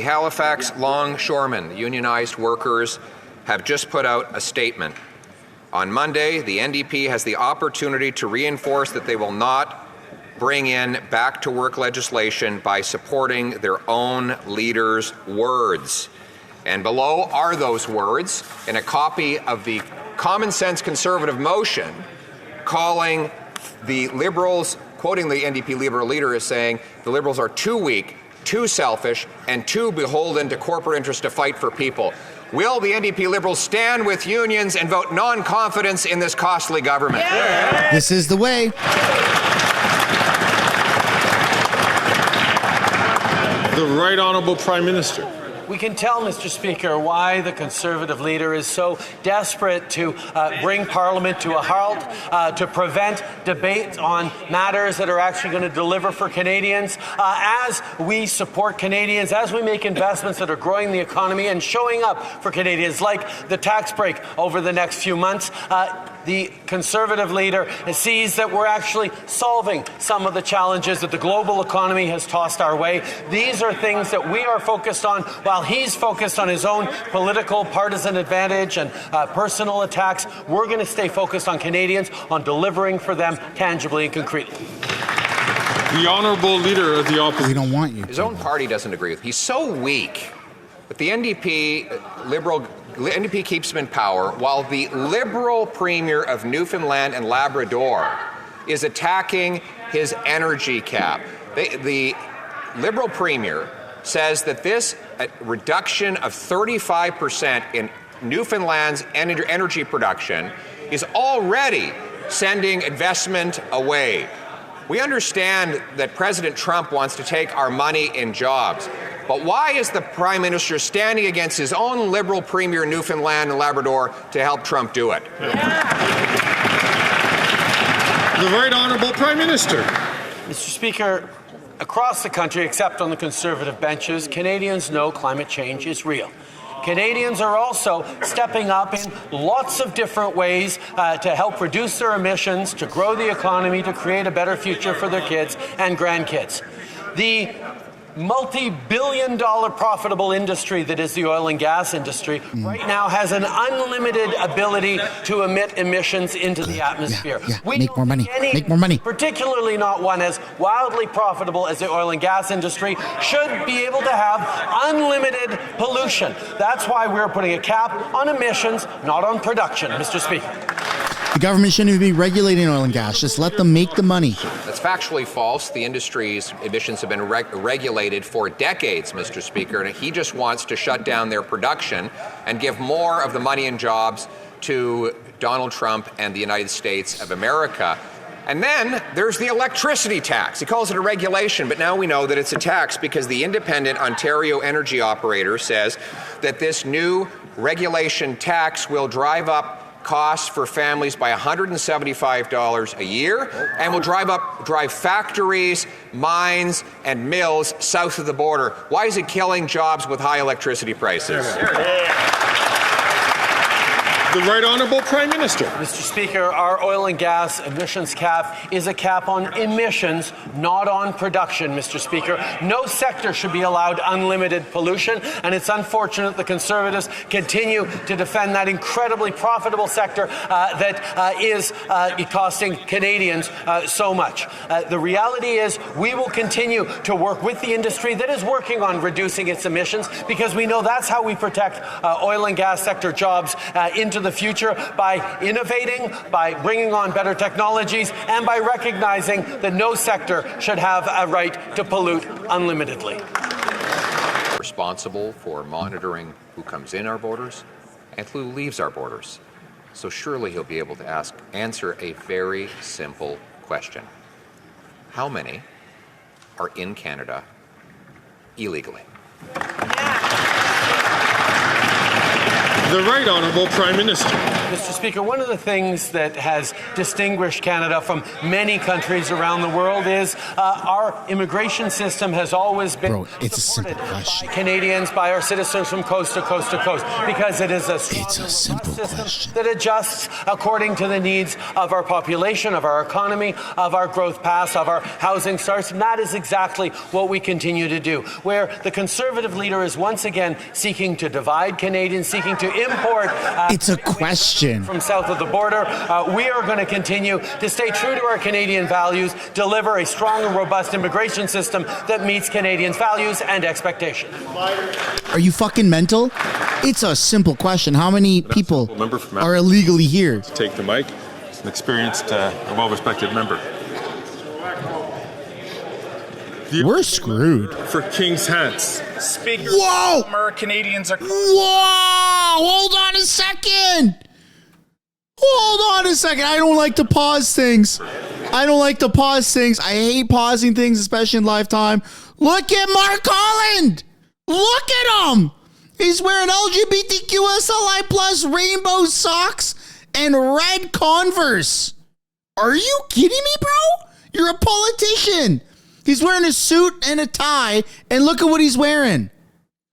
the Halifax longshoremen, the unionized workers, have just put out a statement. On Monday, the NDP has the opportunity to reinforce that they will not bring in back-to-work legislation by supporting their own leaders' words. And below are those words in a copy of the common sense Conservative motion calling the Liberals, quoting the NDP Liberal leader as saying, the Liberals are too weak, too selfish, and too beholden to corporate interests to fight for people. Will the NDP Liberals stand with unions and vote non-confidence in this costly government? Yeah. This is the way. The Right Honourable Prime Minister. We can tell, Mr. Speaker, why the Conservative leader is so desperate to bring Parliament to a halt, to prevent debate on matters that are actually going to deliver for Canadians. As we support Canadians, as we make investments that are growing the economy and showing up for Canadians, like the tax break over the next few months, the Conservative leader sees that we're actually solving some of the challenges that the global economy has tossed our way. These are things that we are focused on, while he's focused on his own political partisan advantage and personal attacks. We're going to stay focused on Canadians, on delivering for them tangibly and concretely. The Honourable Leader of the Opposition. We don't want you. His own party doesn't agree with him. He's so weak that the NDP keeps him in power while the Liberal Premier of Newfoundland and Labrador is attacking his energy cap. The Liberal Premier says that this reduction of 35% in Newfoundland's energy production is already sending investment away. We understand that President Trump wants to take our money in jobs. But why is the Prime Minister standing against his own Liberal Premier in Newfoundland and Labrador to help Trump do it? The Right Honourable Prime Minister. Mr. Speaker, across the country, except on the Conservative benches, Canadians know climate change is real. Canadians are also stepping up in lots of different ways to help reduce their emissions, to grow the economy, to create a better future for their kids and grandkids. The multi-billion-dollar profitable industry that is the oil and gas industry right now has an unlimited ability to emit emissions into the atmosphere. We make more money. Make more money. Particularly not one as wildly profitable as the oil and gas industry should be able to have unlimited pollution. That's why we're putting a cap on emissions, not on production, Mr. Speaker. The government shouldn't even be regulating oil and gas. Just let them make the money. That's factually false. The industry's emissions have been regulated for decades, Mr. Speaker, and he just wants to shut down their production and give more of the money and jobs to Donald Trump and the United States of America. And then there's the electricity tax. He calls it a regulation, but now we know that it's a tax because the independent Ontario energy operator says that this new regulation tax will drive up costs for families by $175 a year and will drive factories, mines, and mills south of the border. Why is it killing jobs with high electricity prices? The Right Honourable Prime Minister. Mr. Speaker, our oil and gas emissions cap is a cap on emissions, not on production, Mr. Speaker. No sector should be allowed unlimited pollution, and it's unfortunate the Conservatives continue to defend that incredibly profitable sector that is costing Canadians so much. The reality is we will continue to work with the industry that is working on reducing its emissions because we know that's how we protect oil and gas sector jobs into the future, by innovating, by bringing on better technologies, and by recognizing that no sector should have a right to pollute unlimitedly. Responsible for monitoring who comes in our borders and who leaves our borders. So surely he'll be able to answer a very simple question. How many are in Canada illegally? The Right Honourable Prime Minister. Mr. Speaker, one of the things that has distinguished Canada from many countries around the world is our immigration system has always been Bro, it's a simple question. by Canadians, by our citizens from coast to coast to coast, because it is a simple system question that adjusts according to the needs of our population, of our economy, of our growth paths, of our housing starts, and that is exactly what we continue to do, where the Conservative leader is once again seeking to divide Canadians, seeking to import It's a question. from south of the border. We are going to continue to stay true to our Canadian values, deliver a strong and robust immigration system that meets Canadians' values and expectations. Are you fucking mental? It's a simple question. How many people member from are illegally here? Take the mic. An experienced, well-respected member. We're screwed. For King's Hats. Speaker, Whoa! more Canadians are. Whoa! Hold on a second. Hold on a second. I don't like to pause things. I hate pausing things, especially in Lifetime. Look at Mark Holland. Look at him. He's wearing LGBTQSLI plus rainbow socks and red Converse. Are you kidding me, bro? You're a politician. He's wearing a suit and a tie, and look at what he's wearing.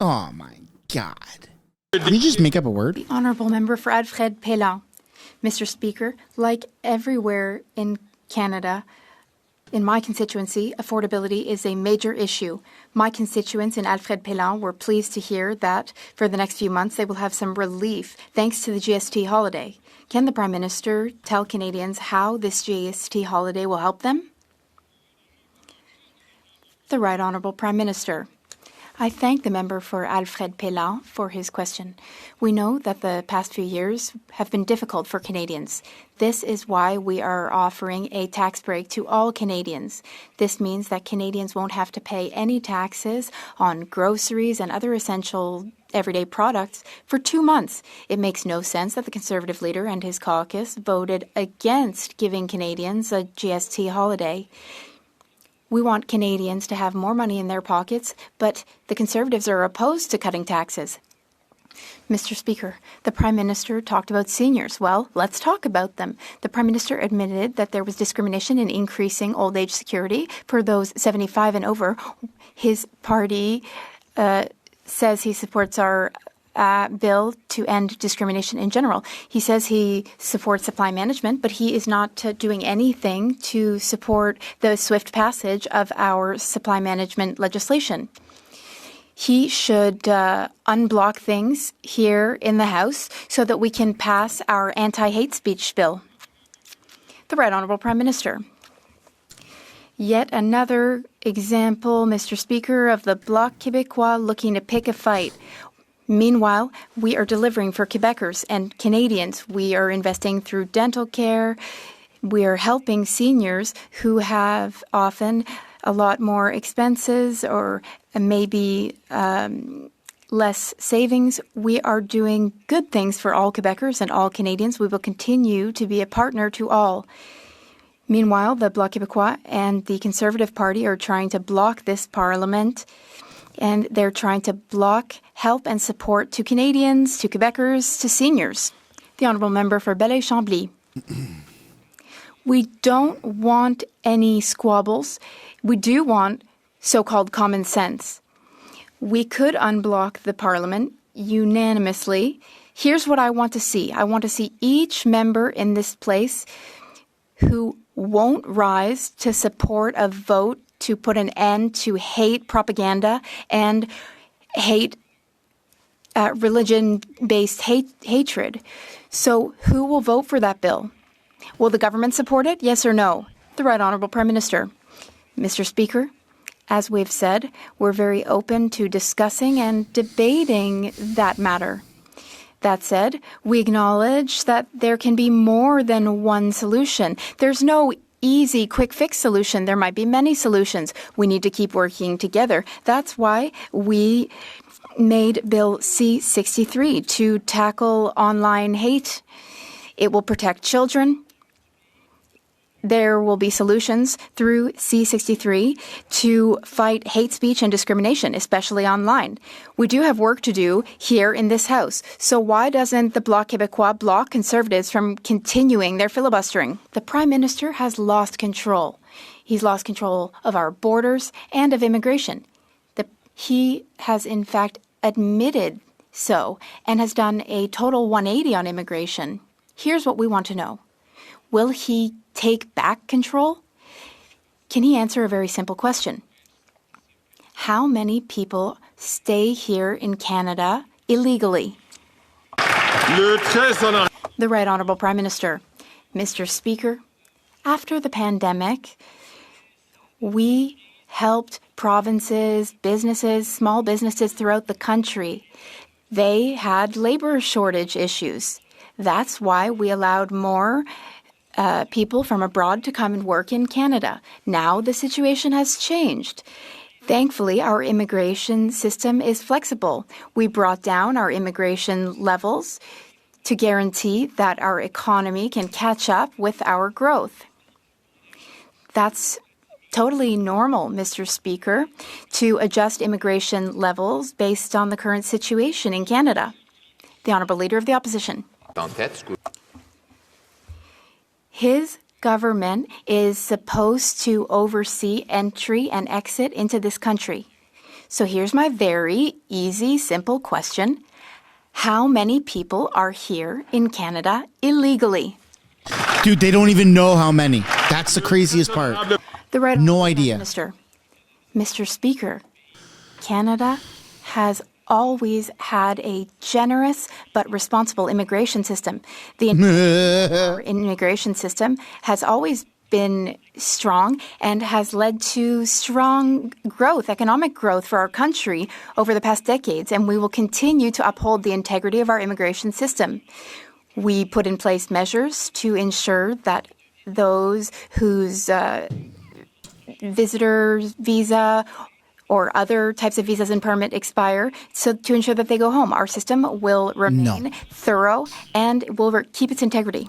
Oh, my God. Can you just make up a word? The Honourable Member for Alfred Pellan. Mr. Speaker, like everywhere in Canada, in my constituency, affordability is a major issue. My constituents in Alfred Pellan were pleased to hear that for the next few months they will have some relief thanks to the GST holiday. Can the Prime Minister tell Canadians how this GST holiday will help them? The Right Honourable Prime Minister. I thank the member for Alfred Pellan for his question. We know that the past few years have been difficult for Canadians. This is why we are offering a tax break to all Canadians. This means that Canadians won't have to pay any taxes on groceries and other essential everyday products for 2 months. It makes no sense that the Conservative leader and his caucus voted against giving Canadians a GST holiday. We want Canadians to have more money in their pockets, but the Conservatives are opposed to cutting taxes. Mr. Speaker, the Prime Minister talked about seniors. Well, let's talk about them. The Prime Minister admitted that there was discrimination in increasing old age security for those 75 and over. His party says he supports our bill to end discrimination in general. He says he supports supply management, but he is not doing anything to support the swift passage of our supply management legislation. He should unblock things here in the House so that we can pass our anti-hate speech bill. The Right Honourable Prime Minister. Yet another example, Mr. Speaker, of the Bloc Québécois looking to pick a fight. Meanwhile, we are delivering for Quebecers and Canadians. We are investing through dental care. We are helping seniors who have often a lot more expenses or maybe less savings. We are doing good things for all Quebecers and all Canadians. We will continue to be a partner to all. Meanwhile, the Bloc Québécois and the Conservative Party are trying to block this parliament, and they're trying to block help and support to Canadians, to Quebecers, to seniors. The Honourable Member for Belleuil-Chambly. We don't want any squabbles. We do want so-called common sense. We could unblock the Parliament unanimously. Here's what I want to see. I want to see each member in this place who won't rise to support a vote to put an end to hate propaganda and hate religion-based hatred. So who will vote for that bill? Will the government support it? Yes or no? The Right Honourable Prime Minister. Mr. Speaker, as we've said, we're very open to discussing and debating that matter. That said, we acknowledge that there can be more than one solution. There's no easy, quick fix solution. There might be many solutions. We need to keep working together. That's why we made Bill C-63 to tackle online hate. It will protect children. there will be solutions through C63 to fight hate speech and discrimination, especially online. We do have work to do here in this House. So why doesn't the Bloc Québécois block Conservatives from continuing their filibustering? The Prime Minister has lost control. He's lost control of our borders and of immigration. He has, in fact, admitted so and has done a total 180 on immigration. Here's what we want to know. Will he take back control? Can he answer a very simple question? How many people stay here in Canada illegally? The Right Honourable Prime Minister. Mr. Speaker, after the pandemic, we helped provinces, businesses, small businesses throughout the country. They had labour shortage issues. That's why we allowed more people from abroad to come and work in Canada. Now the situation has changed. Thankfully, our immigration system is flexible. We brought down our immigration levels to guarantee that our economy can catch up with our growth. That's totally normal, Mr. Speaker, to adjust immigration levels based on the current situation in Canada. The Honourable Leader of the Opposition. His government is supposed to oversee entry and exit into this country. So here's my very easy, simple question. How many people are here in Canada illegally? Dude, they don't even know how many. That's the craziest part. The Right No Honourable idea. Minister. Mr. Speaker, Canada has always had a generous but responsible immigration system. Our immigration system has always been strong and has led to strong growth, economic growth for our country over the past decades, and we will continue to uphold the integrity of our immigration system. We put in place measures to ensure that those whose visitor's visa or other types of visas and permit expire, so to ensure that they go home. Our system will remain thorough and will keep its integrity.